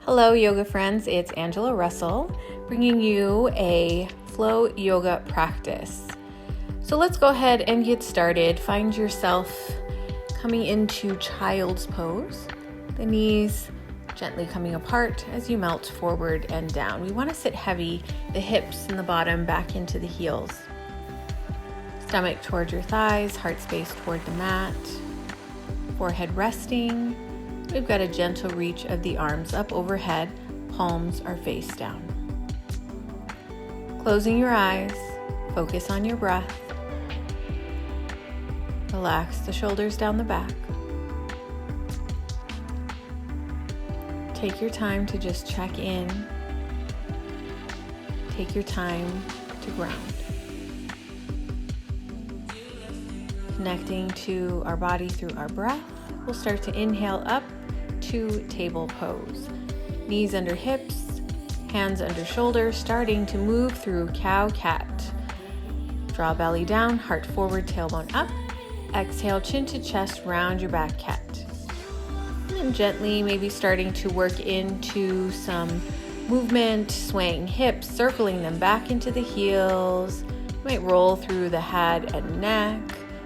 Hello, yoga friends. It's Angela Russell bringing you a flow yoga practice. So let's go ahead and get started. Find yourself coming into child's pose. The knees gently coming apart as you melt forward and down. We want to sit heavy, the hips and the bottom back into the heels. Stomach toward your thighs, heart space toward the mat. Forehead resting. We've got a gentle reach of the arms up overhead. Palms are face down. Closing your eyes, focus on your breath. Relax the shoulders down the back. Take your time to just check in. Take your time to ground. Connecting to our body through our breath, we'll start to inhale up to table pose. Knees under hips, hands under shoulders, starting to move through cow-cat. Draw belly down, heart forward, tailbone up. Exhale, chin to chest, round your back cat. And then gently, maybe starting to work into some movement, swaying hips, circling them back into the heels. You might roll through the head and neck,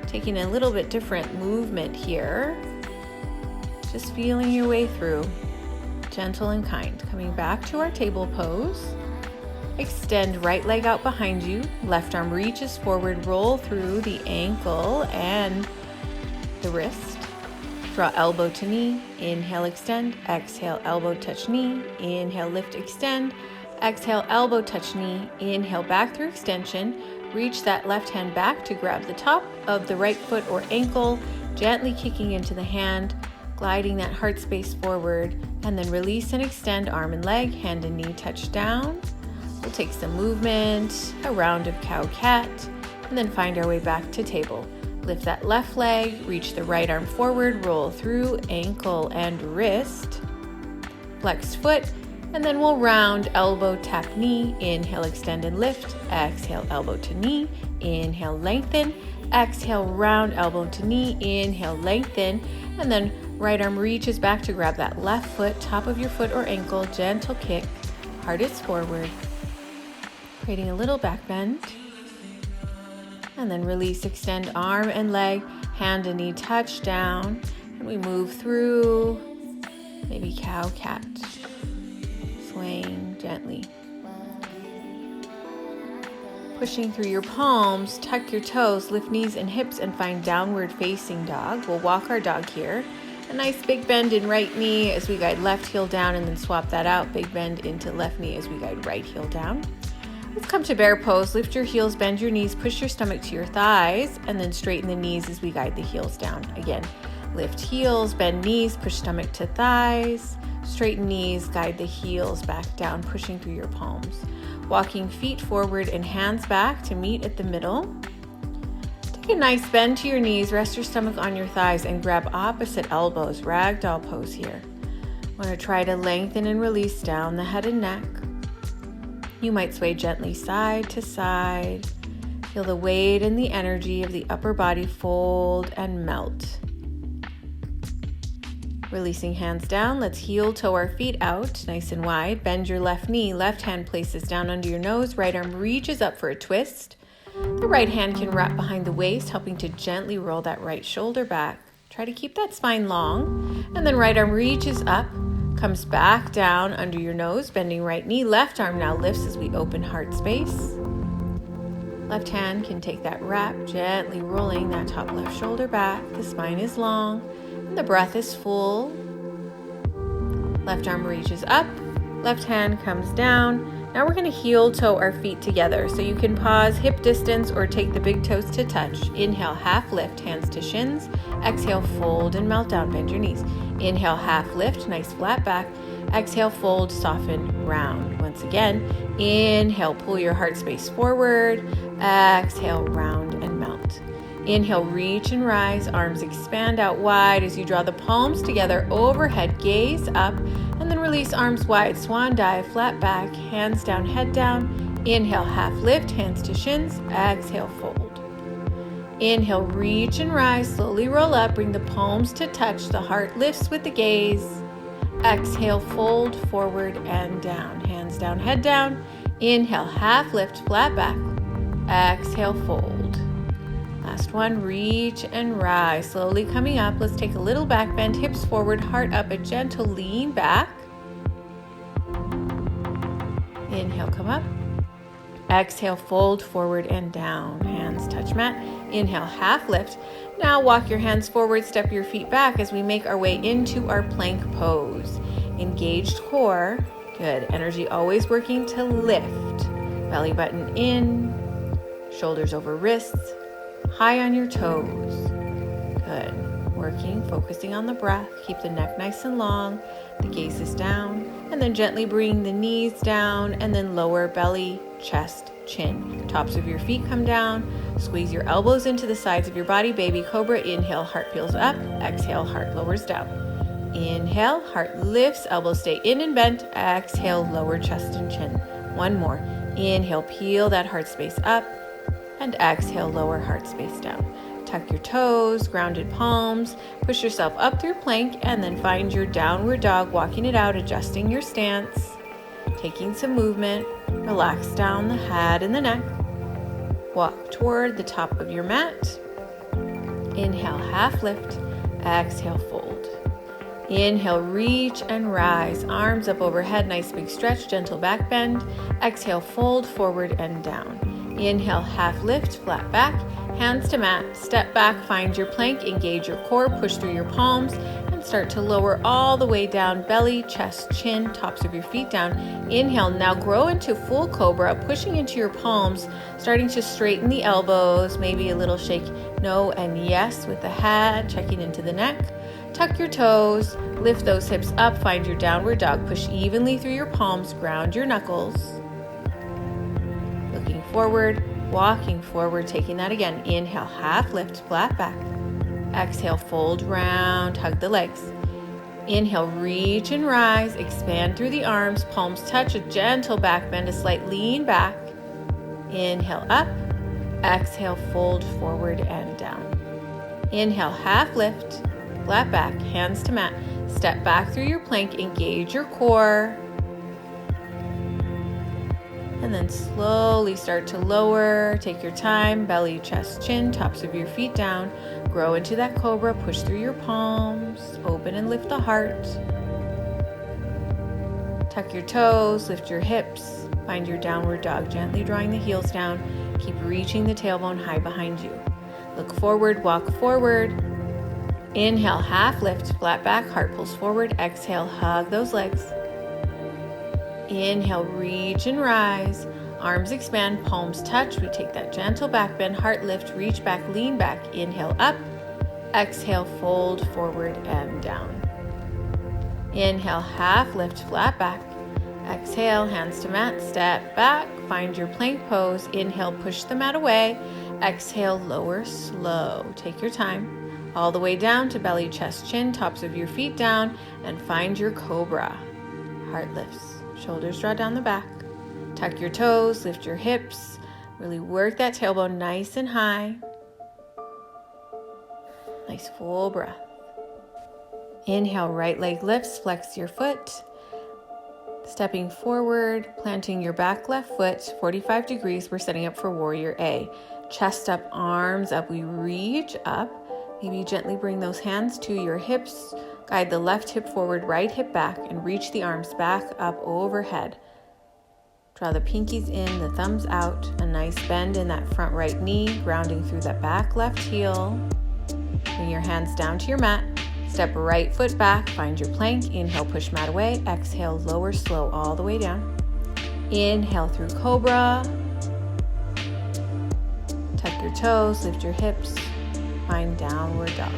taking a little bit different movement here. Just feeling your way through, gentle and kind. Coming back to our table pose. Extend right leg out behind you. Left arm reaches forward, roll through the ankle and the wrist. Draw elbow to knee. Inhale, extend. Exhale, elbow touch knee. Inhale, lift, extend. Exhale, elbow touch knee. Inhale, back through extension. Reach that left hand back to grab the top of the right foot or ankle, gently kicking into the hand, gliding that heart space forward, and then release and extend arm and leg, hand and knee touch down. We'll take some movement, a round of cow-cat, and then find our way back to table. Lift that left leg, reach the right arm forward, roll through ankle and wrist, flex foot, and then we'll round elbow, tap knee. Inhale, extend and lift. Exhale, elbow to knee. Inhale, lengthen. Exhale, round elbow to knee. Inhale, lengthen. And then right arm reaches back to grab that left foot, top of your foot or ankle, gentle kick, heart is forward, creating a little back bend. And then release, extend arm and leg, hand and knee touch down, and we move through maybe cow-cat, swaying gently. Pushing through your palms, tuck your toes, lift knees and hips, and find downward facing dog. We'll walk our dog here. A nice big bend in right knee as we guide left heel down, and then swap that out. Big bend into left knee as we guide right heel down. Let's come to bear pose. Lift your heels, bend your knees, push your stomach to your thighs, and then straighten the knees as we guide the heels down. Again, lift heels, bend knees, push stomach to thighs, straighten knees, guide the heels back down, pushing through your palms. Walking feet forward and hands back to meet at the middle. Take a nice bend to your knees, rest your stomach on your thighs, and grab opposite elbows, ragdoll pose here. Want to try to lengthen and release down the head and neck. You might sway gently side to side. Feel the weight and the energy of the upper body fold and melt. Releasing hands down, let's heel toe our feet out, nice and wide. Bend your left knee, left hand places down under your nose, right arm reaches up for a twist. The right hand can wrap behind the waist, helping to gently roll that right shoulder back. Try to keep that spine long, and then right arm reaches up, comes back down under your nose, bending right knee, left arm now lifts as we open heart space. Left hand can take that wrap, gently rolling that top left shoulder back. The spine is long. The breath is full. Left arm reaches up, left hand comes down. Now we're going to heel toe our feet together. So you can pause hip distance or take the big toes to touch. Inhale, half lift, hands to shins. Exhale, fold and melt down, bend your knees. Inhale, half lift, nice flat back. Exhale, fold, soften, round. Once again, inhale, pull your heart space forward. Exhale, round and melt. Inhale, reach and rise, arms expand out wide as you draw the palms together overhead, gaze up, and then release arms wide, swan dive, flat back, hands down, head down. Inhale, half lift, hands to shins. Exhale, fold. Inhale, reach and rise, slowly roll up, bring the palms to touch, the heart lifts with the gaze. Exhale, fold forward and down. Hands down, head down. Inhale, half lift, flat back. Exhale, fold. Last one, reach and rise. Slowly coming up. Let's take a little back bend, hips forward, heart up, a gentle lean back. Inhale, come up. Exhale, fold forward and down. Hands touch mat. Inhale, half lift. Now walk your hands forward, step your feet back as we make our way into our plank pose. Engaged core. Good. Energy always working to lift. Belly button in. Shoulders over wrists. High on your toes. Good. Working, focusing on the breath. Keep the neck nice and long. The gaze is down. And then gently bring the knees down and then lower belly, chest, chin. Tops of your feet come down. Squeeze your elbows into the sides of your body. Baby cobra. Inhale, heart peels up. Exhale, heart lowers down. Inhale, heart lifts. Elbows stay in and bent. Exhale, lower chest and chin. One more. Inhale, peel that heart space up. And exhale, lower heart space down. Tuck your toes, grounded palms. Push yourself up through plank and then find your downward dog, walking it out, adjusting your stance. Taking some movement. Relax down the head and the neck. Walk toward the top of your mat. Inhale, half lift. Exhale, fold. Inhale, reach and rise. Arms up overhead, nice big stretch, gentle back bend. Exhale, fold forward and down. Inhale, half lift, flat back. Hands to mat. Step back, find your plank, engage your core, push through your palms, and start to lower all the way down, belly, chest, chin, tops of your feet down. Inhale, now grow into full cobra, pushing into your palms, starting to straighten the elbows, maybe a little shake no and yes with the head, checking into the neck. Tuck your toes, lift those hips up, find your downward dog, push evenly through your palms, ground your knuckles. Looking forward, walking forward, taking that again. Inhale, half lift, flat back. Exhale, fold round, hug the legs. Inhale, reach and rise, expand through the arms, palms touch, a gentle back bend, a slight lean back. Inhale, up. Exhale, fold forward and down. Inhale, half lift, flat back, hands to mat. Step back through your plank, engage your core. And then slowly start to lower. Take your time, belly, chest, chin, tops of your feet down. Grow into that cobra, push through your palms, open and lift the heart. Tuck your toes, lift your hips, find your downward dog, gently drawing the heels down. Keep reaching the tailbone high behind you. Look forward, walk forward. Inhale, half lift, flat back, heart pulls forward. Exhale, hug those legs. Inhale, reach and rise. Arms expand, palms touch. We take that gentle back bend, heart lift, reach back, lean back. Inhale, up. Exhale, fold forward and down. Inhale, half lift, flat back. Exhale, hands to mat, step back. Find your plank pose. Inhale, push the mat away. Exhale, lower slow. Take your time. All the way down to belly, chest, chin, tops of your feet down, and find your cobra. Heart lifts. Shoulders draw down the back. Tuck your toes, lift your hips. Really work that tailbone nice and high. Nice full breath. Inhale, right leg lifts, flex your foot. Stepping forward, planting your back left foot, 45 degrees. We're setting up for Warrior A. Chest up, arms up. We reach up. Maybe gently bring those hands to your hips. Guide the left hip forward, right hip back, and reach the arms back up overhead. Draw the pinkies in, the thumbs out. A nice bend in that front right knee, grounding through that back left heel. Bring your hands down to your mat. Step right foot back, find your plank. Inhale, push mat away. Exhale, lower slow all the way down. Inhale through cobra. Tuck your toes, lift your hips. Find downward dog.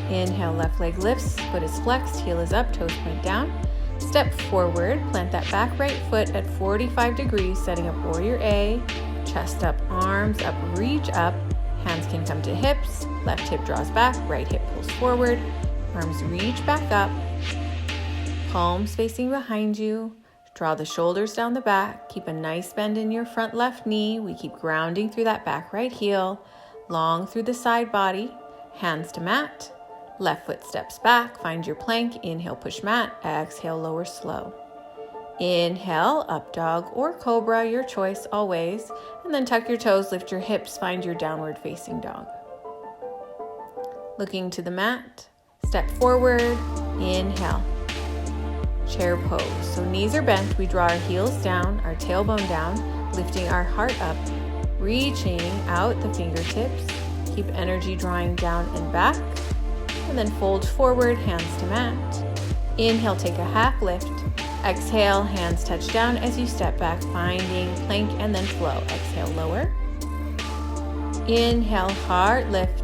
Inhale, left leg lifts, foot is flexed, heel is up, toes point down. Step forward, plant that back right foot at 45 degrees, setting up Warrior A. Chest up, arms up, reach up. Hands can come to hips. Left hip draws back, right hip pulls forward. Arms reach back up. Palms facing behind you. Draw the shoulders down the back. Keep a nice bend in your front left knee. We keep grounding through that back right heel. long through the side body, hands to mat. Left foot steps back, find your plank. Inhale, push mat. Exhale, lower slow. Inhale, up dog or cobra, your choice always. And then tuck your toes, lift your hips, find your downward facing dog. Looking to the mat, step forward, inhale. Chair pose. So knees are bent, we draw our heels down, our tailbone down, lifting our heart up, reaching out the fingertips. Keep energy drawing down and back. And then fold forward, hands to mat. Inhale, take a half lift. Exhale, hands touch down as you step back, finding plank and then flow. Exhale, lower. Inhale, heart lift.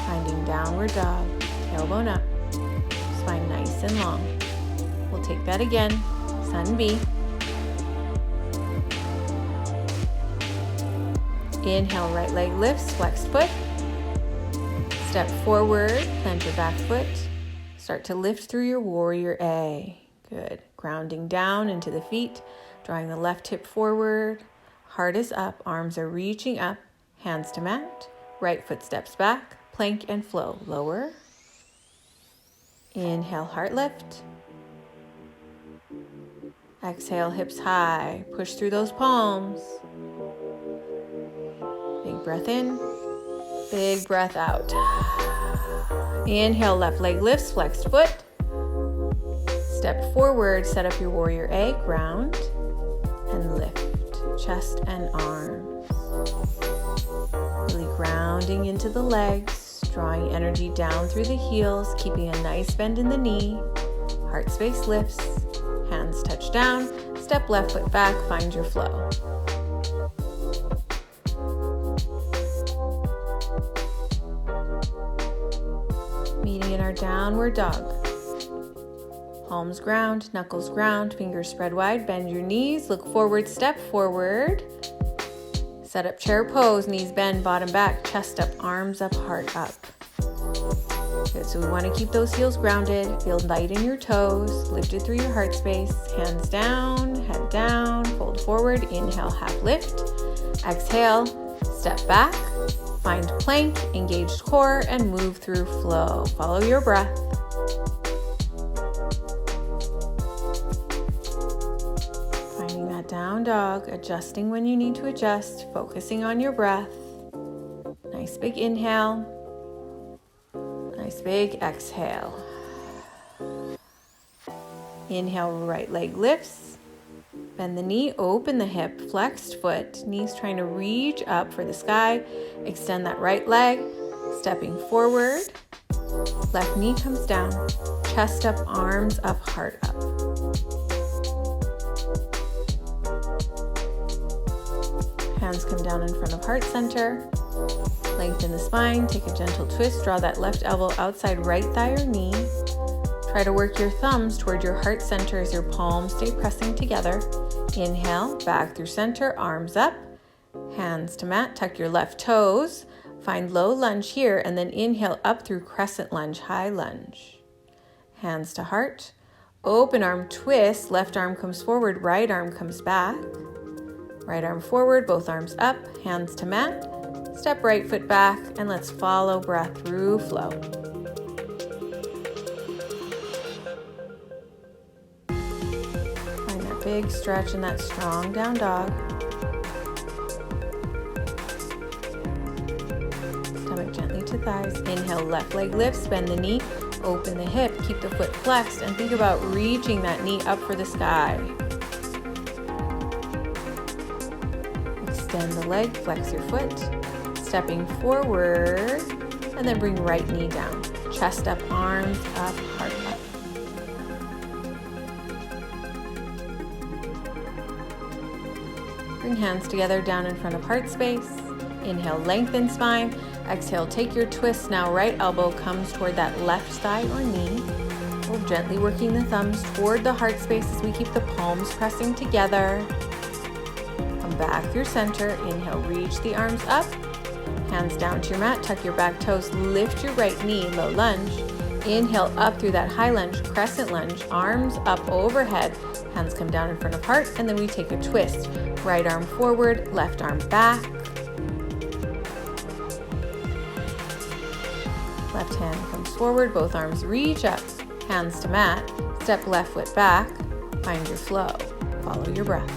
Finding downward dog, tailbone up, spine nice and long. We'll take that again, sun B. Inhale, right leg lifts, flexed foot. Step forward, plant your back foot. Start to lift through your warrior A. Good. Grounding down into the feet, drawing the left hip forward. Heart is up, arms are reaching up, hands to mat. Right foot steps back, plank and flow. Lower. Inhale, heart lift. Exhale, hips high. Push through those palms. Big breath in, big breath out. Inhale, left leg lifts, flexed foot. Step forward, set up your warrior A, ground, and lift, chest and arms. Really grounding into the legs, drawing energy down through the heels, keeping a nice bend in the knee. Heart space lifts, hands touch down, step left foot back, find your flow. Meeting in our downward dog. Palms ground, knuckles ground, fingers spread wide, bend your knees, look forward, step forward. Set up chair pose, knees bend, bottom back, chest up, arms up, heart up. Good, so we want to keep those heels grounded, feel light in your toes, lifted through your heart space, hands down, head down, fold forward, inhale, half lift. Exhale, step back. Find plank, engaged core, and move through flow. Follow your breath. Finding that down dog, adjusting when you need to adjust, focusing on your breath. Nice big inhale. Nice big exhale. Inhale, right leg lifts. Bend the knee, open the hip, flexed foot, knees trying to reach up for the sky. Extend that right leg, stepping forward. Left knee comes down, chest up, arms up, heart up. Hands come down in front of heart center. Lengthen the spine, take a gentle twist, draw that left elbow outside right thigh or knee. Try to work your thumbs toward your heart center as your palms stay pressing together. Inhale, back through center, arms up, hands to mat, tuck your left toes, find low lunge here, and then inhale up through crescent lunge, high lunge. Hands to heart, open arm twist, left arm comes forward, right arm comes back. Right arm forward, both arms up, hands to mat, step right foot back, and let's follow breath through flow. Big stretch in that strong down dog. Stomach gently to thighs. Inhale, left leg lifts, bend the knee, open the hip, keep the foot flexed, and think about reaching that knee up for the sky. Extend the leg, flex your foot, stepping forward, and then bring right knee down. Chest up, arms up, heart up. Bring hands together down in front of heart space. Inhale, lengthen spine. Exhale, take your twist. Now right elbow comes toward that left thigh or knee. We're gently working the thumbs toward the heart space as we keep the palms pressing together. Come back through center. Inhale, reach the arms up. Hands down to your mat. Tuck your back toes. Lift your right knee, low lunge. Inhale up through that high lunge, crescent lunge. Arms up overhead. Hands come down in front of heart, and then we take a twist. Right arm forward, left arm back. Left hand comes forward, both arms reach up, hands to mat. Step left foot back, find your flow. Follow your breath.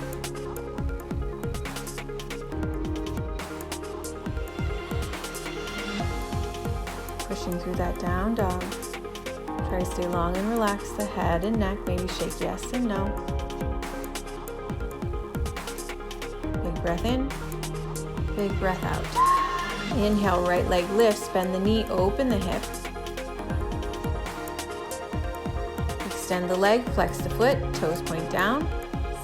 Pushing through that down dog. Try to stay long and relax the head and neck. Maybe shake yes and no. Big breath in, big breath out. Inhale, right leg lifts, bend the knee, open the hip. Extend the leg, flex the foot, toes point down.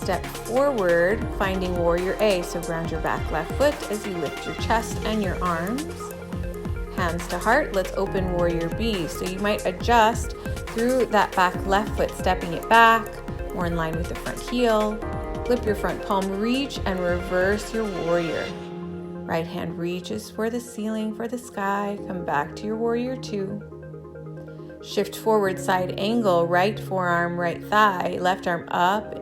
Step forward, finding warrior A. So ground your back left foot as you lift your chest and your arms. Hands to heart, let's open warrior B. So you might adjust through that back left foot, stepping it back, more in line with the front heel. Flip your front palm, reach and reverse your warrior. Right hand reaches for the ceiling, for the sky. Come back to your warrior 2. Shift forward, side angle, right forearm, right thigh, left arm up.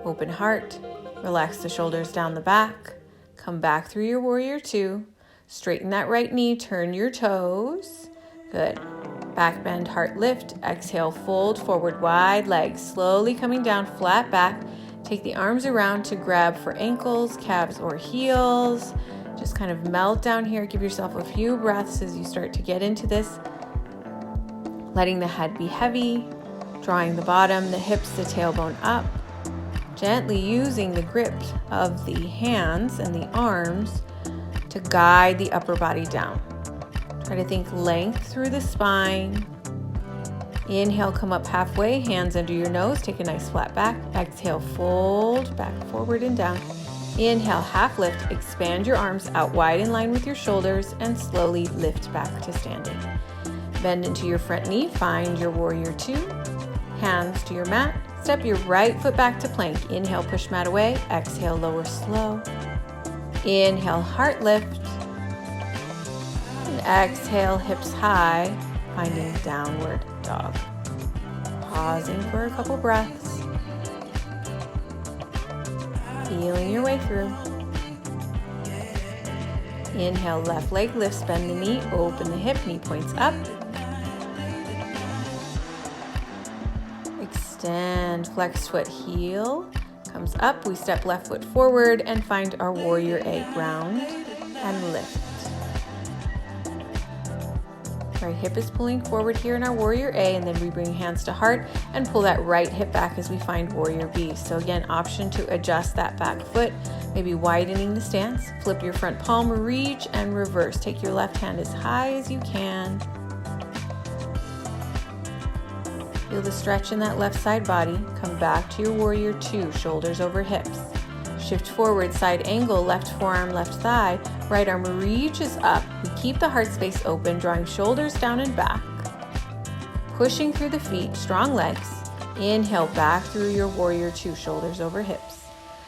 Open heart, relax the shoulders down the back. Come back through your warrior 2. Straighten that right knee, turn your toes. Good. Back bend, heart lift. Exhale, fold forward, wide legs. Slowly coming down, flat back. Take the arms around to grab for ankles, calves, or heels. Just kind of melt down here. Give yourself a few breaths as you start to get into this. Letting the head be heavy. Drawing the bottom, the hips, the tailbone up. Gently using the grip of the hands and the arms to guide the upper body down. Try to think length through the spine. Inhale, come up halfway, hands under your nose, take a nice flat back. Exhale, fold back, forward and down. Inhale, half lift, expand your arms out wide in line with your shoulders and slowly lift back to standing. Bend into your front knee, find your warrior 2. Hands to your mat, step your right foot back to plank. Inhale, push mat away, exhale, lower slow. Inhale, heart lift. And exhale, hips high, finding downward dog. Pausing for a couple breaths. Feeling your way through. Inhale, left leg lifts, bend the knee, open the hip, knee points up. Extend, flex foot, heel. Comes up, we step left foot forward and find our warrior A, ground and lift. Right hip is pulling forward here in our warrior A, and then we bring hands to heart and pull that right hip back as we find warrior B. So again, option to adjust that back foot, maybe widening the stance. Flip your front palm, reach and reverse. Take your left hand as high as you can. Feel the stretch in that left side body. Come back to your warrior 2, shoulders over hips. Shift forward, side angle, left forearm, left thigh. Right arm reaches up. We keep the heart space open, drawing shoulders down and back. Pushing through the feet, strong legs. Inhale, back through your warrior 2, shoulders over hips.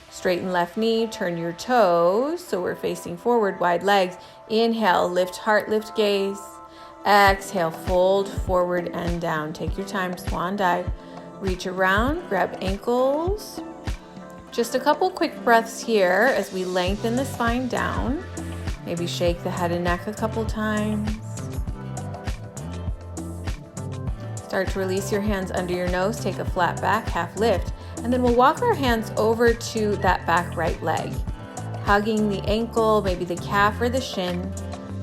Straighten left knee, turn your toes, so we're facing forward, wide legs. Inhale, lift heart, lift gaze. Exhale, fold forward and down. Take your time, swan dive. Reach around, grab ankles. Just a couple quick breaths here as we lengthen the spine down. Maybe shake the head and neck a couple times. Start to release your hands under your nose. Take a flat back, half lift. And then we'll walk our hands over to that back right leg. Hugging the ankle, maybe the calf or the shin.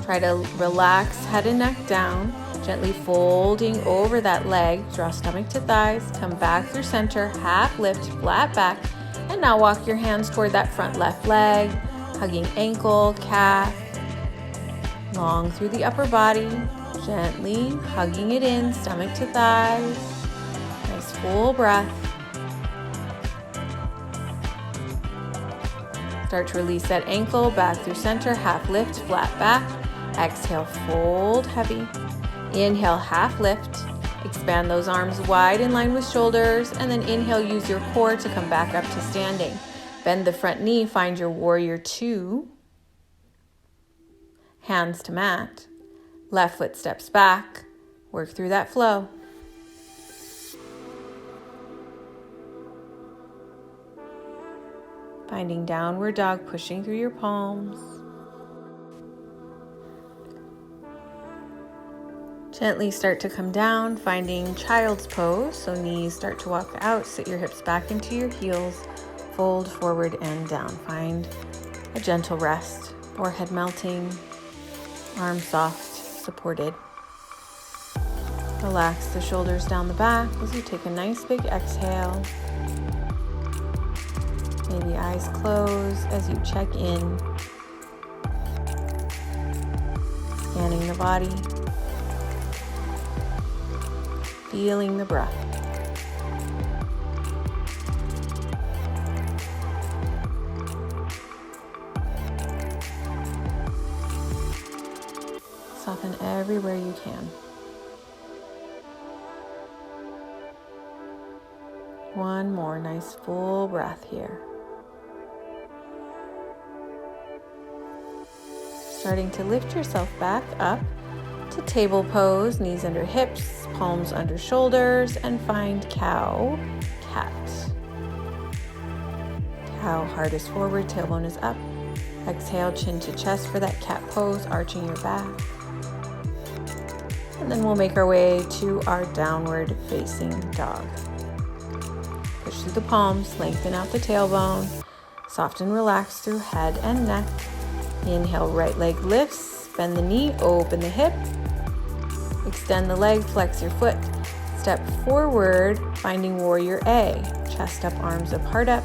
Try to relax head and neck down, gently folding over that leg. Draw stomach to thighs, come back through center, half lift, flat back, and now walk your hands toward that front left leg, hugging ankle, calf, long through the upper body, gently hugging it in, stomach to thighs. Nice full breath. Start to release that ankle, back through center, half lift, flat back. Exhale, fold heavy. Inhale, half lift. Expand those arms wide in line with shoulders, and then inhale, use your core to come back up to standing. Bend the front knee, find your warrior 2. Hands to mat. Left foot steps back. Work through that flow. Finding downward dog, pushing through your palms. Gently start to come down, finding child's pose. So knees start to walk out, sit your hips back into your heels, fold forward and down. Find a gentle rest, forehead melting, arms soft, supported. Relax the shoulders down the back as you take a nice big exhale. Maybe eyes closed as you check in, scanning the body, feeling the breath. Soften everywhere you can. One more nice full breath here. Starting to lift yourself back up to table pose, knees under hips, palms under shoulders, and find cow, cat. Cow, heart is forward, tailbone is up. Exhale, chin to chest for that cat pose, arching your back. And then we'll make our way to our downward facing dog. Push through the palms, lengthen out the tailbone, soft and relax through head and neck. Inhale, right leg lifts, bend the knee, open the hip. Extend the leg, flex your foot. Step forward, finding warrior A. Chest up, arms up, heart up.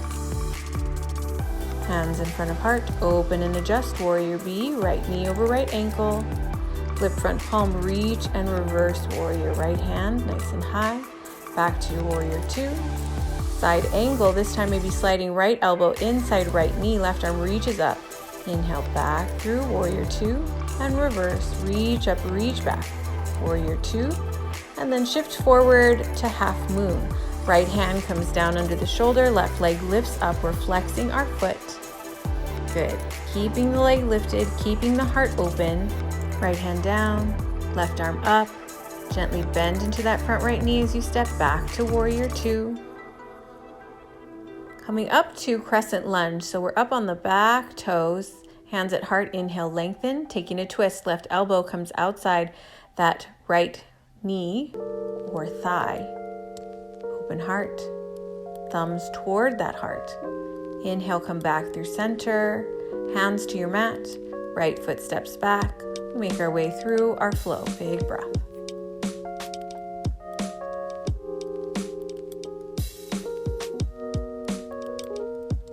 Hands in front of heart, open and adjust, warrior B. Right knee over right ankle. Flip front palm, reach and reverse warrior. Right hand, nice and high. Back to your warrior 2. Side angle, this time maybe sliding right elbow inside right knee, left arm reaches up. Inhale, back through warrior 2 and reverse. Reach up, reach back. Warrior 2, and then shift forward to half moon. Right hand comes down under the shoulder, left leg lifts up. We're flexing our foot. Good. Keeping the leg lifted, keeping the heart open. Right hand down, left arm up. Gently bend into that front right knee as you step back to warrior 2. Coming up to crescent lunge. So we're up on the back toes, hands at heart, inhale, lengthen, taking a twist. Left elbow comes outside that right knee or thigh. Open heart, thumbs toward that heart. Inhale, come back through center, hands to your mat, right foot steps back. Make our way through our flow, big breath.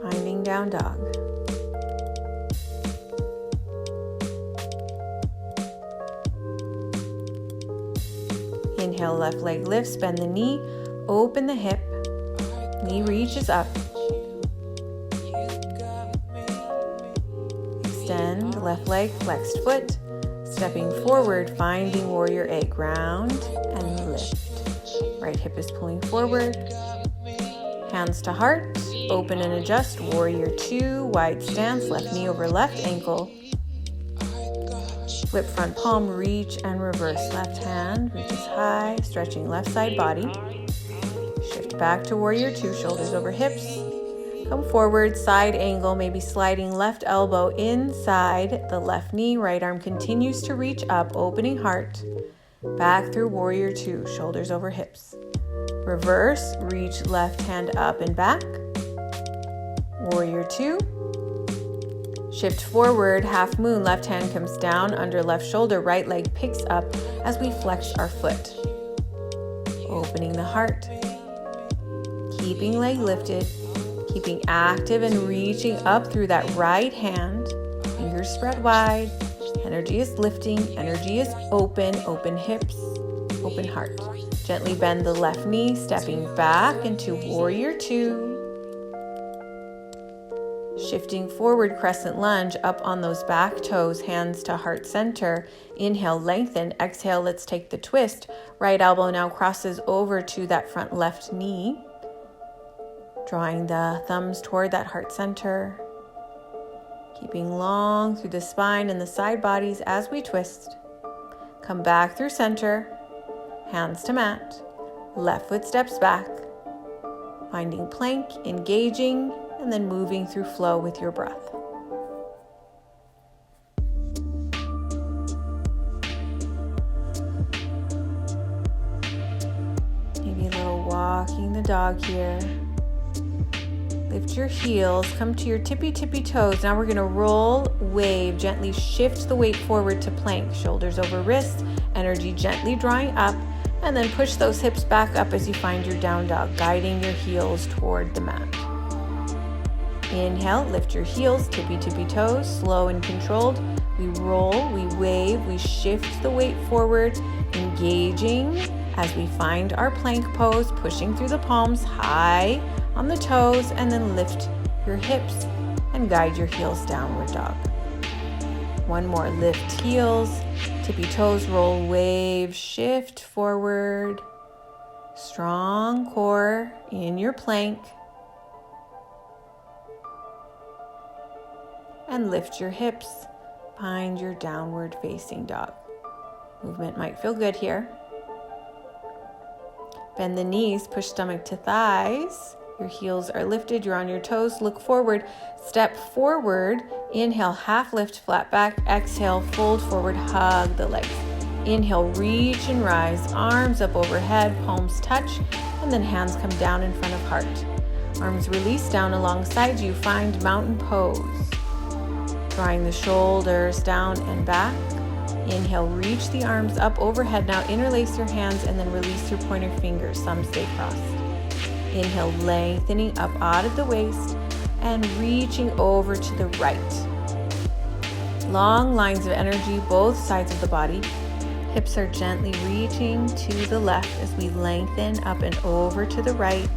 Finding down dog. Inhale, left leg lifts, bend the knee, open the hip, knee reaches up. Extend, left leg, flexed foot, stepping forward, finding warrior A, ground and lift. Right hip is pulling forward, hands to heart, open and adjust, warrior 2, wide stance, left knee over left ankle. Flip front palm, reach and reverse. Left hand reaches high, stretching left side body. Shift back to warrior 2, shoulders over hips. Come forward, side angle, maybe sliding left elbow inside the left knee. Right arm continues to reach up, opening heart. Back through warrior 2, shoulders over hips. Reverse, reach left hand up and back. Warrior 2. Shift forward, half moon, left hand comes down under left shoulder, right leg picks up as we flex our foot. Opening the heart. Keeping leg lifted, keeping active and reaching up through that right hand. Fingers spread wide. Energy is lifting, energy is open, open hips, open heart. Gently bend the left knee, stepping back into warrior 2. Shifting forward, crescent lunge, up on those back toes, hands to heart center. Inhale, lengthen. Exhale, let's take the twist. Right elbow now crosses over to that front left knee. Drawing the thumbs toward that heart center. Keeping long through the spine and the side bodies as we twist. Come back through center. Hands to mat. Left foot steps back. Finding plank, engaging and then moving through flow with your breath. Maybe a little walking the dog here. Lift your heels, come to your tippy toes. Now we're gonna roll, wave, gently shift the weight forward to plank. Shoulders over wrists, energy gently drawing up, and then push those hips back up as you find your down dog, guiding your heels toward the mat. Inhale, lift your heels, tippy toes, slow and controlled. We roll, we wave, we shift the weight forward, engaging as we find our plank pose, pushing through the palms high on the toes, and then lift your hips and guide your heels downward dog. One more, lift heels, tippy toes, roll, wave, shift forward. Strong core in your plank. And lift your hips, find your downward facing dog. Movement might feel good here. Bend the knees, push stomach to thighs. Your heels are lifted, you're on your toes, look forward, step forward, inhale, half lift, flat back, exhale, fold forward, hug the legs. Inhale, reach and rise, arms up overhead, palms touch, and then hands come down in front of heart. Arms release down alongside you, find mountain pose. Drawing the shoulders down and back. Inhale, reach the arms up overhead. Now interlace your hands and then release your pointer fingers. Some stay crossed. Inhale, lengthening up out of the waist and reaching over to the right. Long lines of energy, both sides of the body. Hips are gently reaching to the left as we lengthen up and over to the right.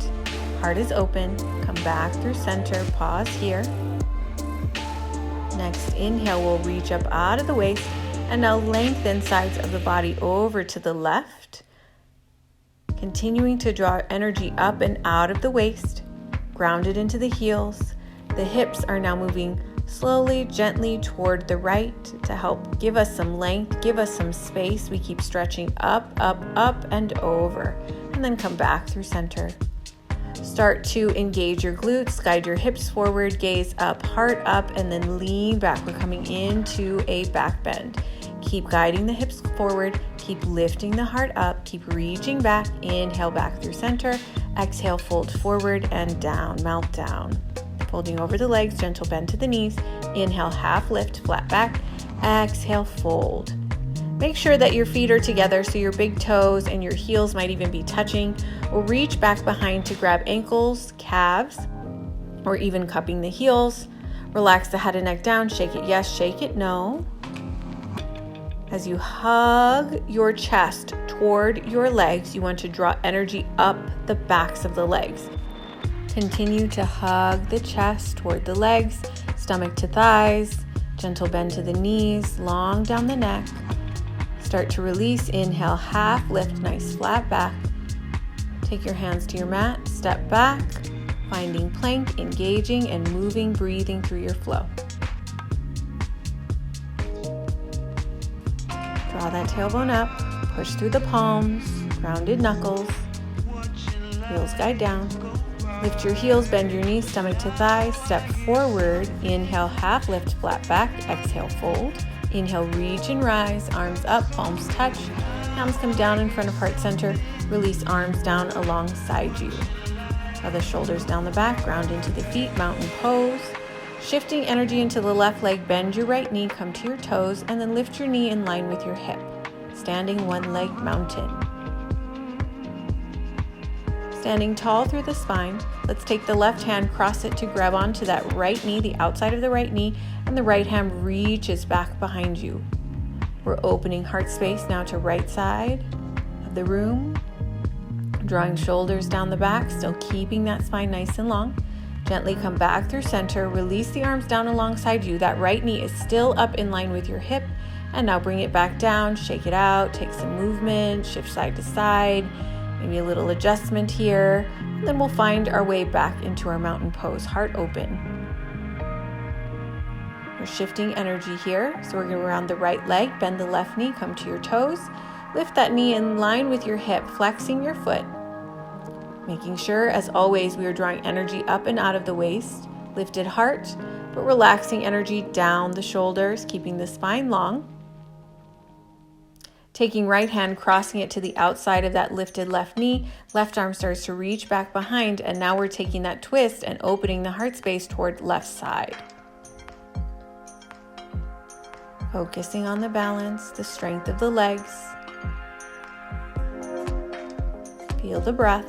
Heart is open. Come back through center. Pause here. Next inhale, we'll reach up out of the waist and now lengthen sides of the body over to the left. Continuing to draw energy up and out of the waist, grounded into the heels. The hips are now moving slowly, gently toward the right to help give us some length, give us some space. We keep stretching up, and over, and then come back through center. Start to engage your glutes, guide your hips forward, gaze up, heart up, and then lean back. We're coming into a back bend. Keep guiding the hips forward, keep lifting the heart up, keep reaching back. Inhale back through center, exhale, fold forward and down, melt down. Folding over the legs, gentle bend to the knees. Inhale, half lift, flat back. Exhale, fold. Make sure that your feet are together so your big toes and your heels might even be touching. We'll reach back behind to grab ankles, calves, or even cupping the heels. Relax the head and neck down. Shake it yes, shake it no. As you hug your chest toward your legs, you want to draw energy up the backs of the legs. Continue to hug the chest toward the legs, stomach to thighs, gentle bend to the knees, long down the neck. Start to release. Inhale, half lift, nice flat back. Take your hands to your mat, step back, finding plank, engaging and moving, breathing through your flow. Draw that tailbone up, push through the palms, grounded knuckles, heels guide down. Lift your heels, bend your knees, stomach to thighs, step forward. Inhale, half lift, flat back, exhale, fold. Inhale, reach and rise, arms up, palms touch, hands come down in front of heart center, release arms down alongside you. Draw the shoulders down the back, ground into the feet, mountain pose. Shifting energy into the left leg, bend your right knee, come to your toes, and then lift your knee in line with your hip. Standing one leg mountain. Standing tall through the spine, let's take the left hand, cross it to grab onto that right knee, the outside of the right knee, and the right hand reaches back behind you. We're opening heart space now to right side of the room, drawing shoulders down the back, still keeping that spine nice and long. Gently come back through center, release the arms down alongside you. That right knee is still up in line with your hip, and now bring it back down, shake it out, take some movement, shift side to side, maybe a little adjustment here. Then we'll find our way back into our mountain pose, heart open. We're shifting energy here, so we're going to round the right leg, bend the left knee, come to your toes, lift that knee in line with your hip, flexing your foot. Making sure, as always, we are drawing energy up and out of the waist. lifted heart, but relaxing energy down the shoulders, keeping the spine long. Taking right hand, crossing it to the outside of that lifted left knee, left arm starts to reach back behind, and now we're taking that twist and opening the heart space toward left side. Focusing on the balance, the strength of the legs. Feel the breath.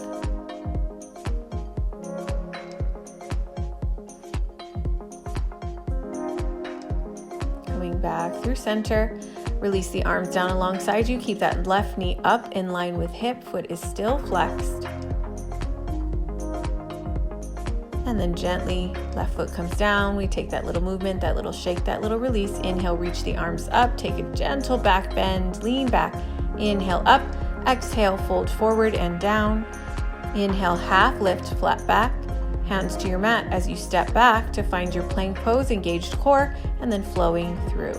Coming back through center. Release the arms down alongside you. Keep that left knee up in line with hip. Foot is still flexed. And then gently, left foot comes down. We take that little movement, that little shake, that little release. Inhale, reach the arms up. Take a gentle back bend, lean back. Inhale up. Exhale, fold forward and down. Inhale, half lift, flat back. Hands to your mat as you step back to find your plank pose, engaged core, and then flowing through.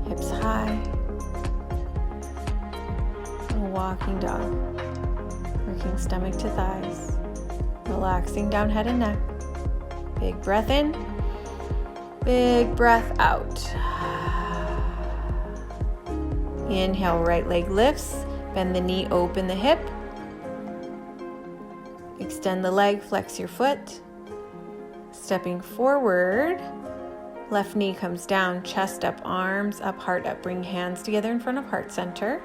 Hips high. A walking dog. Working stomach to thighs. Relaxing down head and neck. Big breath in. Big breath out. Inhale, right leg lifts. Bend the knee, open the hip. Extend the leg, flex your foot. Stepping forward. Left knee comes down, chest up, arms up, heart up. Bring hands together in front of heart center.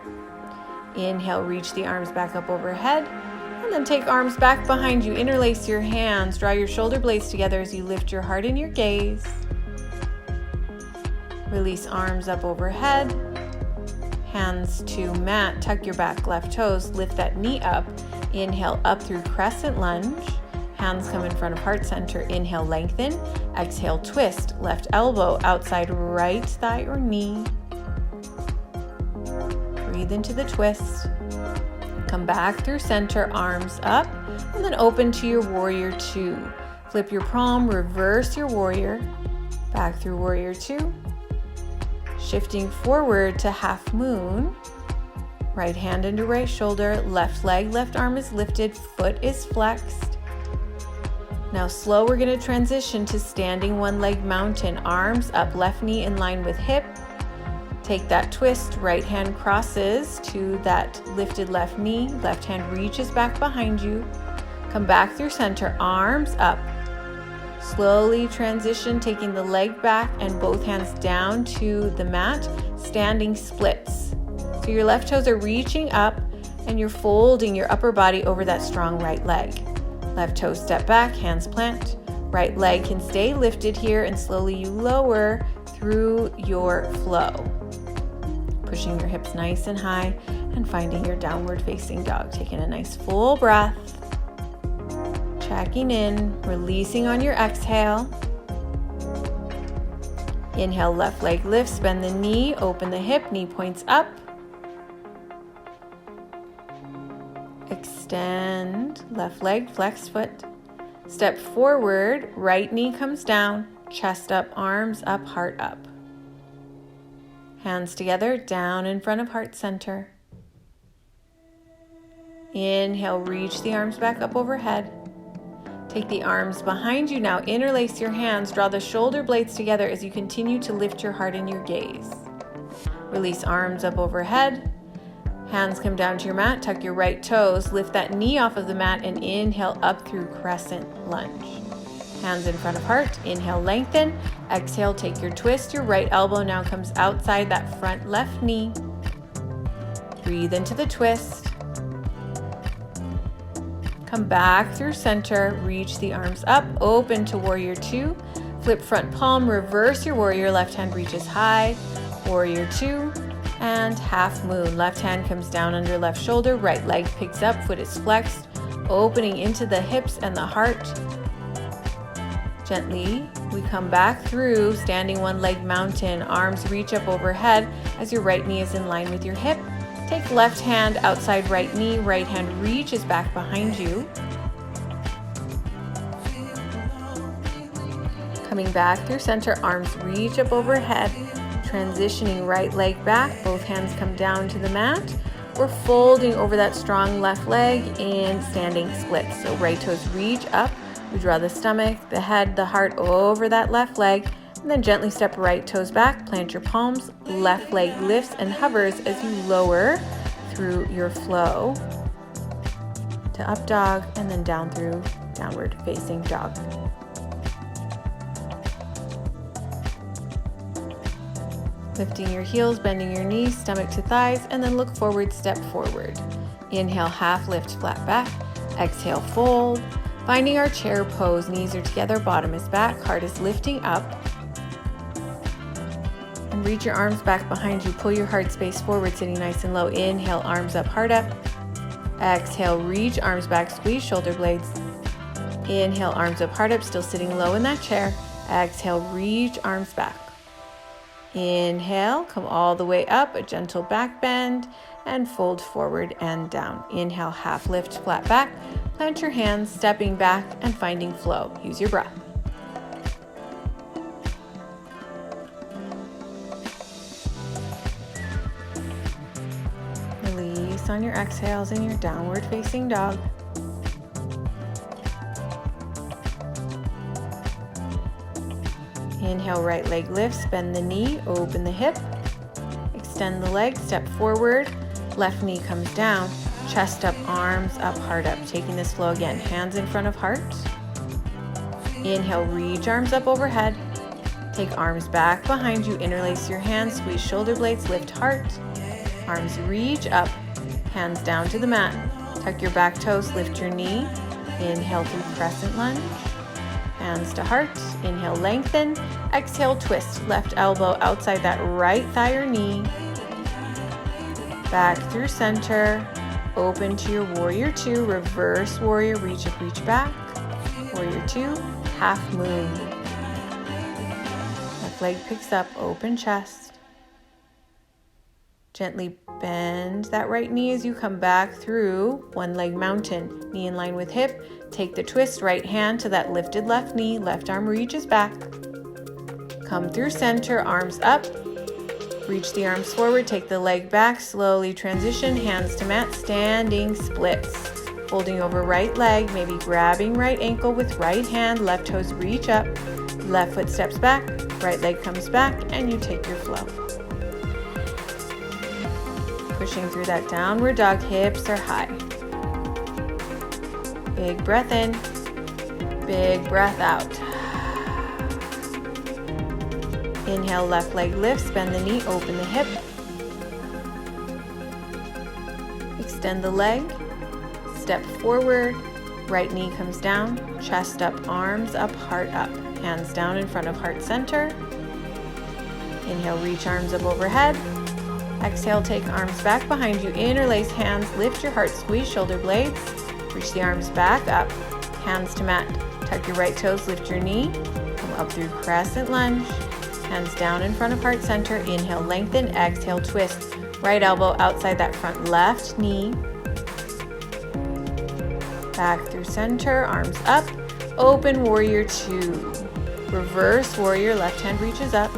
Inhale, reach the arms back up overhead. And then take arms back behind you. Interlace your hands. Draw your shoulder blades together as you lift your heart in your gaze. Release arms up overhead. Hands to mat. Tuck your back left toes. Lift that knee up. Inhale up through crescent lunge. Hands come in front of heart center. Inhale, lengthen. Exhale, twist. Left elbow outside right thigh or knee. Breathe into the twist. Come back through center, arms up, and then open to your warrior two. Flip your palm, reverse your warrior. Back through warrior two. Shifting forward to half moon. Right hand under right shoulder, left leg, left arm is lifted, foot is flexed. Now slow, we're going to transition to standing one leg mountain. Arms up, left knee in line with hip. Take that twist, right hand crosses to that lifted left knee. Left hand reaches back behind you. Come back through center, arms up. Slowly transition, taking the leg back and both hands down to the mat, standing splits. So your left toes are reaching up and you're folding your upper body over that strong right leg. Left toe step back, hands plant. Right leg can stay lifted here and slowly you lower through your flow. Pushing your hips nice and high and finding your downward facing dog. Taking a nice full breath. Checking in, releasing on your exhale. Inhale, left leg lifts, bend the knee, open the hip, knee points up. Extend, left leg, flex foot. Step forward, right knee comes down, chest up, arms up, heart up. Hands together, down in front of heart center. Inhale, reach the arms back up overhead. Take the arms behind you now, interlace your hands, draw the shoulder blades together as you continue to lift your heart in your gaze. Release arms up overhead. Hands come down to your mat, tuck your right toes, lift that knee off of the mat and inhale up through crescent lunge. Hands in front of heart, inhale, lengthen. Exhale, take your twist, your right elbow now comes outside that front left knee. Breathe into the twist. Come back through center, reach the arms up, open to warrior two. Flip front palm, reverse your warrior, left hand reaches high. Warrior two and half moon. Left hand comes down under left shoulder, right leg picks up, foot is flexed, opening into the hips and the heart. Gently, we come back through standing one leg mountain, arms reach up overhead as your right knee is in line with your hip. Take left hand outside right knee, right hand reaches back behind you. Coming back through center, arms reach up overhead, transitioning right leg back, both hands come down to the mat. We're folding over that strong left leg in standing splits. So right toes reach up. We draw the stomach, the head, the heart over that left leg, and then gently step right toes back, plant your palms, left leg lifts and hovers as you lower through your flow to up dog and then down through downward facing dog. Lifting your heels, bending your knees, stomach to thighs, and then look forward, step forward. Inhale, half lift, flat back. Exhale, fold. Finding our chair pose, knees are together, bottom is back, heart is lifting up. And reach your arms back behind you, pull your heart space forward, sitting nice and low. Inhale, arms up, heart up. Exhale, reach arms back, squeeze shoulder blades. Inhale, arms up, heart up, still sitting low in that chair. Exhale, reach arms back. Inhale, come all the way up, a gentle back bend, and fold forward and down. Inhale, half lift, flat back. Plant your hands, stepping back and finding flow. Use your breath. Release on your exhales in your downward facing dog. Inhale, right leg lifts, bend the knee, open the hip. Extend the leg, step forward, left knee comes down, chest up, arms up, heart up. Taking this flow again, hands in front of heart. Inhale, reach arms up overhead. Take arms back behind you, interlace your hands, squeeze shoulder blades, lift heart. Arms reach up, hands down to the mat. Tuck your back toes, lift your knee. Inhale through crescent lunge. Hands to heart. Inhale, lengthen. Exhale, twist. Left elbow outside that right thigh or knee. Back through center. Open to your warrior two. Reverse warrior. Reach up, reach back. Warrior two. Half moon. Left leg picks up. Open chest. Gently bend that right knee as you come back through one leg mountain. Knee in line with hip. Take the twist, right hand to that lifted left knee, left arm reaches back. Come through center, arms up. Reach the arms forward, take the leg back, slowly transition, hands to mat, standing splits. Folding over right leg, maybe grabbing right ankle with right hand, left toes reach up, left foot steps back, right leg comes back, and you take your flow. Pushing through that downward dog, hips are high. Big breath in, big breath out. Inhale, left leg lifts, bend the knee, open the hip. Extend the leg, step forward, right knee comes down, chest up, arms up, heart up. Hands down in front of heart center. Inhale, reach arms up overhead. Exhale, take arms back behind you, interlace hands, lift your heart, squeeze shoulder blades. Reach the arms back up, hands to mat. Tuck your right toes, lift your knee. Come up through crescent lunge. Hands down in front of heart center. Inhale, lengthen. Exhale, twist. Right elbow outside that front left knee. Back through center, arms up. Open warrior two. Reverse warrior, left hand reaches up.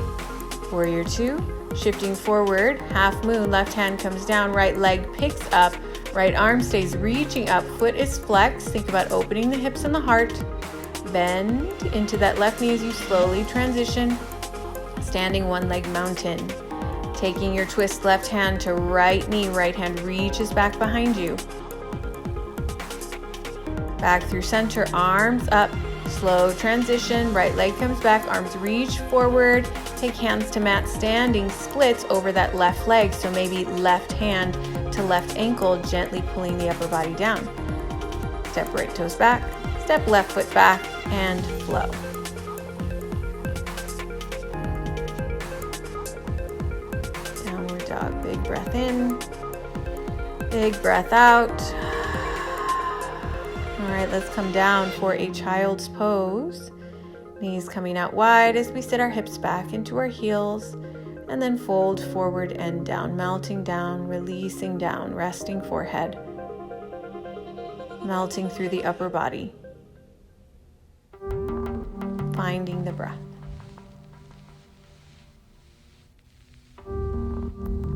Warrior two. Shifting forward, half moon, left hand comes down, right leg picks up. Right arm stays reaching up, foot is flexed. Think about opening the hips and the heart. Bend into that left knee as you slowly transition. Standing one leg mountain. Taking your twist, left hand to right knee, right hand reaches back behind you. Back through center, arms up. Slow transition, right leg comes back, arms reach forward. Take hands to mat, standing splits over that left leg. So maybe left hand to left ankle, gently pulling the upper body down. Step right toes back, step left foot back, and flow. Downward dog, big breath in, big breath out. All right, let's come down for a child's pose. Knees coming out wide as we sit our hips back into our heels. And then fold forward and down, melting down, releasing down, resting forehead, melting through the upper body, finding the breath.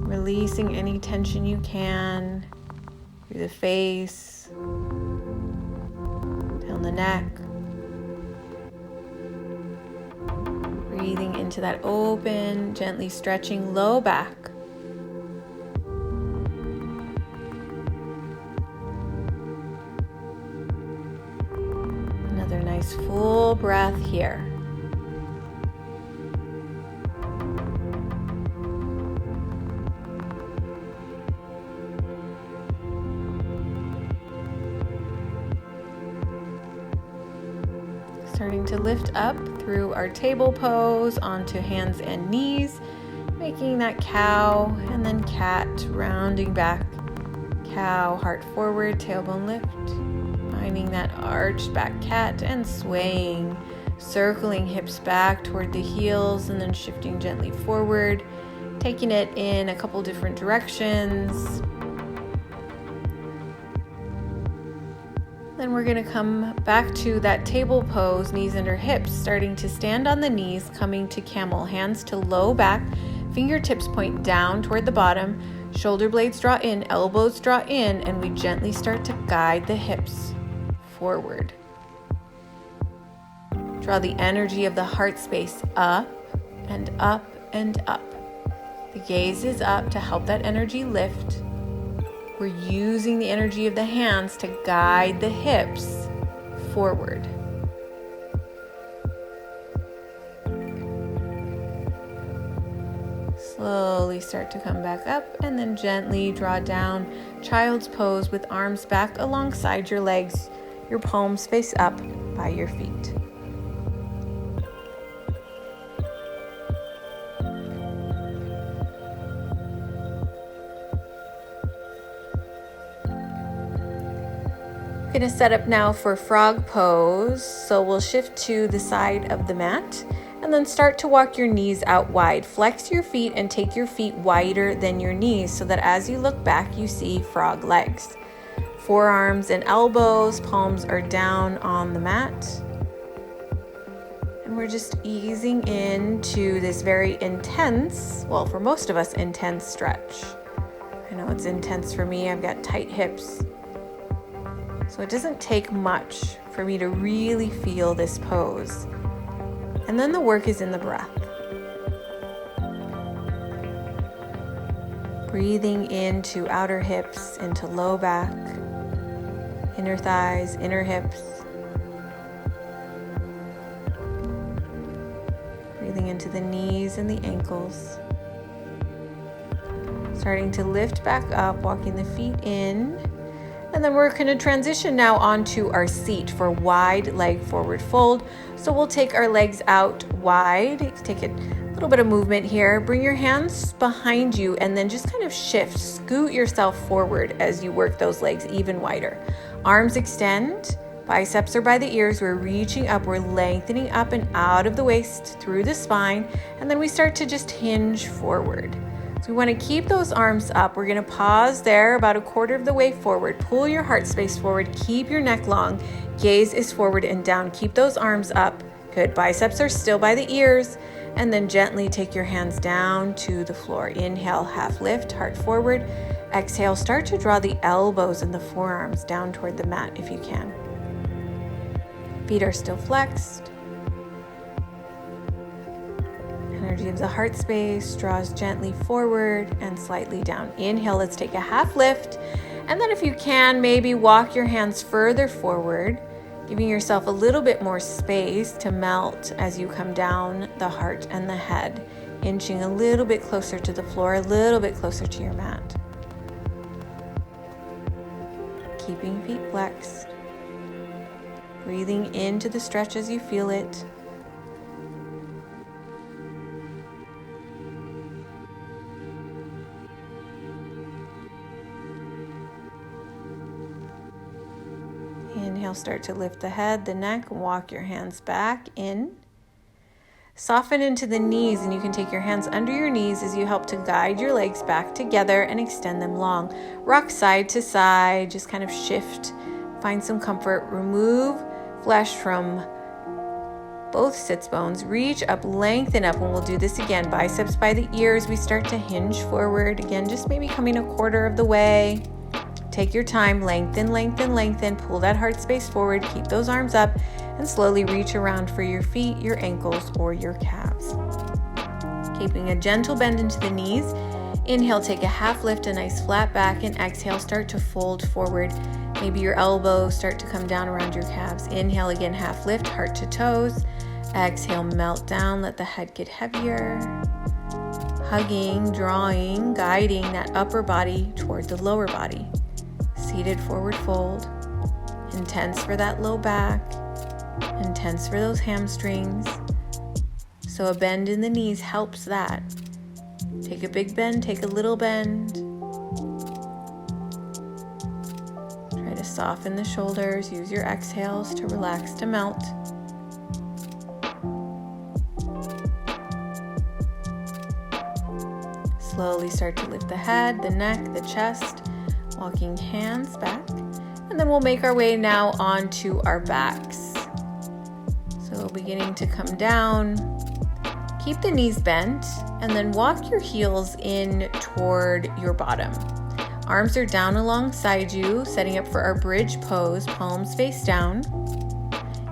Release releasing any tension you can through the face, down the neck. Breathing into that open, gently stretching low back. Another nice full breath here. Starting to lift up through our table pose onto hands and knees, making that cow and then cat, rounding back. Cow, heart forward, tailbone lift. Finding that arched back cat and swaying, circling hips back toward the heels and then shifting gently forward, taking it in a couple different directions. Then we're going to come back to that table pose, knees under hips, starting to stand on the knees, coming to camel, hands to low back, fingertips point down toward the bottom, shoulder blades draw in, elbows draw in, and we gently start to guide the hips forward. Draw the energy of the heart space up and up and up. The gaze is up to help that energy lift. We're using the energy of the hands to guide the hips forward. Slowly start to come back up and then gently draw down child's pose with arms back alongside your legs, your palms face up by your feet. Going to set up now for frog pose. So we'll shift to the side of the mat and then start to walk your knees out wide. Flex your feet and take your feet wider than your knees so that as you look back, you see frog legs. Forearms and elbows, palms are down on the mat. And we're just easing into this very intense, well, for most of us, intense stretch. I know it's intense for me. I've got tight hips. So it doesn't take much for me to really feel this pose. And then the work is in the breath. Breathing into outer hips, into low back, inner thighs, inner hips. Breathing into the knees and the ankles. Starting to lift back up, walking the feet in. And then we're going to transition now onto our seat for wide leg forward fold. So we'll take our legs out wide, take a little bit of movement here. Bring your hands behind you and then just kind of shift, scoot yourself forward as you work those legs even wider. Arms extend, biceps are by the ears. We're reaching up, we're lengthening up and out of the waist through the spine. And then we start to just hinge forward. So we want to keep those arms up. We're going to pause there about a quarter of the way forward. Pull your heart space forward. Keep your neck long. Gaze is forward and down. Keep those arms up. Good. Biceps are still by the ears. And then gently take your hands down to the floor. Inhale, half lift, heart forward. Exhale, start to draw the elbows and the forearms down toward the mat if you can. Feet are still flexed. Energy of the heart space draws gently forward and slightly down. Inhale, let's take a half lift. And then if you can, maybe walk your hands further forward, giving yourself a little bit more space to melt as you come down the heart and the head, inching a little bit closer to the floor, a little bit closer to your mat. Keeping feet flexed. Breathing into the stretch as you feel it. Inhale, start to lift the head, the neck, walk your hands back in. Soften into the knees, and you can take your hands under your knees as you help to guide your legs back together and extend them long. Rock side to side, just kind of shift, find some comfort. Remove flesh from both sits bones. Reach up, lengthen up, and we'll do this again. Biceps by the ears. We start to hinge forward. Again, just maybe coming a quarter of the way. Take your time, lengthen, lengthen, lengthen. Pull that heart space forward. Keep those arms up and slowly reach around for your feet, your ankles, or your calves. Keeping a gentle bend into the knees. Inhale, take a half lift, a nice flat back, and exhale, start to fold forward. Maybe your elbows start to come down around your calves. Inhale again, half lift, heart to toes. Exhale, melt down, let the head get heavier. Hugging, drawing, guiding that upper body toward the lower body. Seated forward fold. Intense for that low back. Intense for those hamstrings. So a bend in the knees helps that. Take a big bend, take a little bend. Try to soften the shoulders. Use your exhales to relax, to melt. Slowly start to lift the head, the neck, the chest, walking hands back. And then we'll make our way now onto our backs. So beginning to come down. Keep the knees bent and then walk your heels in toward your bottom. Arms are down alongside you, setting up for our bridge pose, palms face down.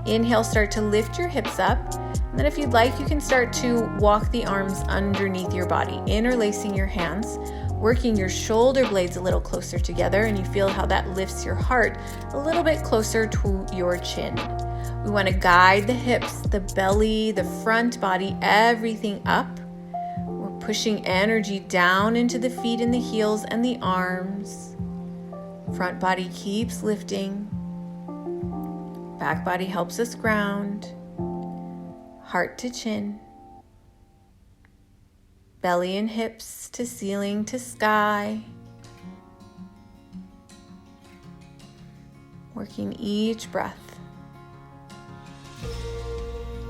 Inhale, start to lift your hips up. And then if you'd like, you can start to walk the arms underneath your body, interlacing your hands, working your shoulder blades a little closer together, and you feel how that lifts your heart a little bit closer to your chin. We want to guide the hips, the belly, the front body, everything up. We're pushing energy down into the feet and the heels and the arms. Front body keeps lifting. Back body helps us ground. Heart to chin. Belly and hips to ceiling to sky. Working each breath.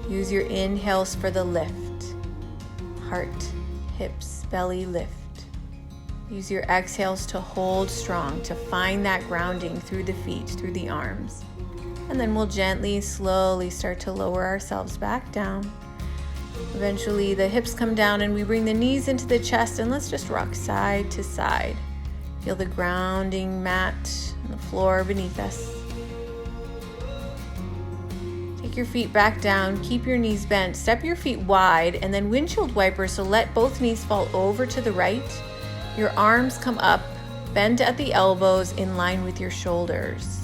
Use your inhales for the lift. Heart, hips, belly lift. Use your exhales to hold strong, to find that grounding through the feet, through the arms. And then we'll gently, slowly start to lower ourselves back down. Eventually the hips come down and we bring the knees into the chest, and let's just rock side to side. Feel the grounding mat and the floor beneath us. Take your feet back down, keep your knees bent, step your feet wide, and then windshield wiper, so let both knees fall over to the right. Your arms come up, bend at the elbows in line with your shoulders.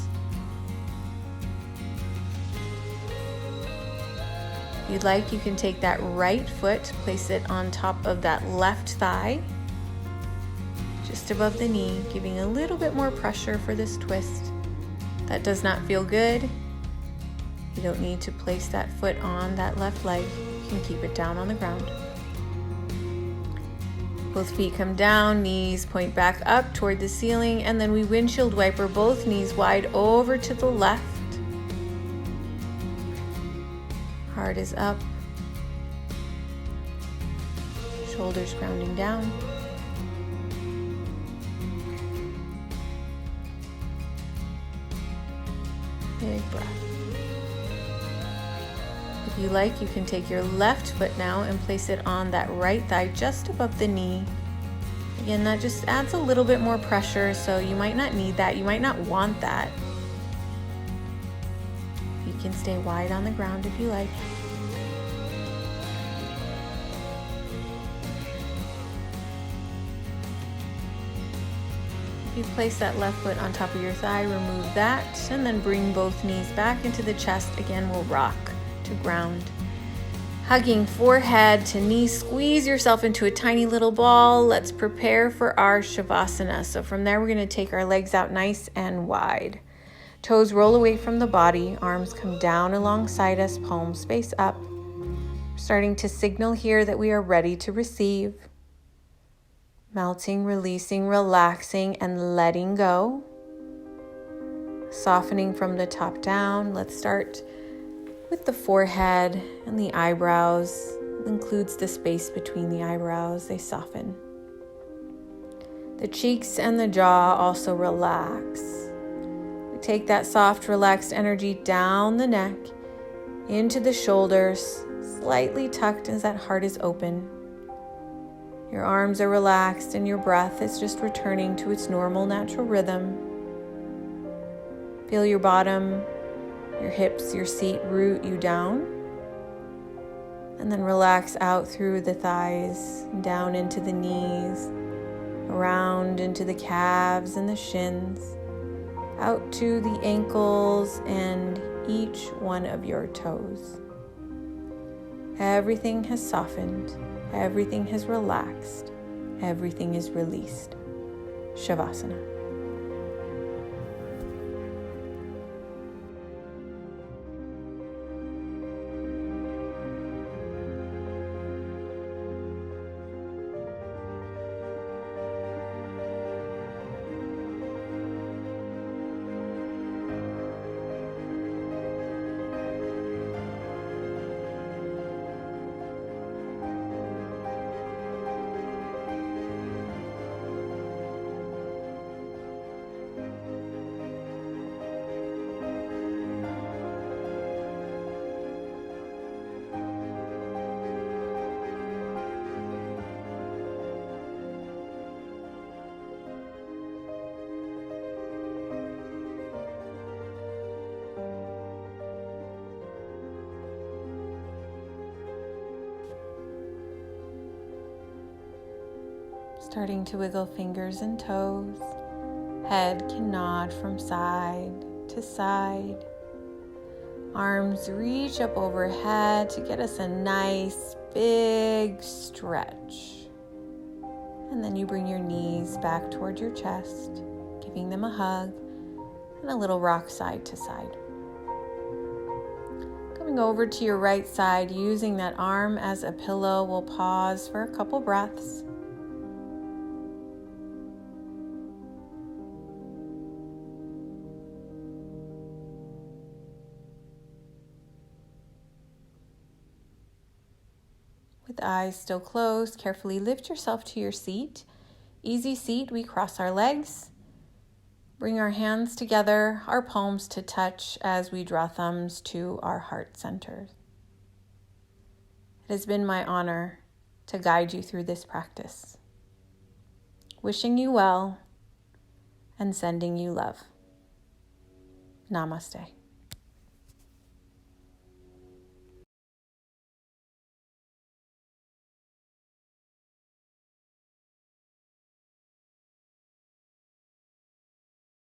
If you'd like, you can take that right foot, place it on top of that left thigh, just above the knee, giving a little bit more pressure for this twist. That does not feel good. You don't need to place that foot on that left leg. You can keep it down on the ground. Both feet come down, knees point back up toward the ceiling, and then we windshield wiper both knees wide over to the left. Heart is up. Shoulders grounding down. Big breath. If you like, you can take your left foot now and place it on that right thigh just above the knee. Again, that just adds a little bit more pressure, so you might not need that. You might not want that. You can stay wide on the ground if you like. If you place that left foot on top of your thigh, remove that, and then bring both knees back into the chest. Again, we'll rock to ground. Hugging forehead to knee, squeeze yourself into a tiny little ball. Let's prepare for our Shavasana. So from there, we're going to take our legs out nice and wide. Toes roll away from the body, arms come down alongside us, palms face up. We're starting to signal here that we are ready to receive. Melting, releasing, relaxing, and letting go. Softening from the top down. Let's start with the forehead and the eyebrows. It includes the space between the eyebrows. They soften. The cheeks and the jaw also relax. We take that soft, relaxed energy down the neck into the shoulders, slightly tucked as that heart is open. Your arms are relaxed and your breath is just returning to its normal, natural rhythm. Feel your bottom, your hips, your seat root you down. And then relax out through the thighs, down into the knees, around into the calves and the shins, out to the ankles and each one of your toes. Everything has softened, everything has relaxed, everything is released. Shavasana. Starting to wiggle fingers and toes. Head can nod from side to side. Arms reach up overhead to get us a nice big stretch. And then you bring your knees back toward your chest, giving them a hug and a little rock side to side. Coming over to your right side, using that arm as a pillow, we'll pause for a couple breaths. With eyes still closed, carefully lift yourself to your seat. Easy seat, we cross our legs. Bring our hands together, our palms to touch as we draw thumbs to our heart centers. It has been my honor to guide you through this practice. Wishing you well and sending you love. Namaste.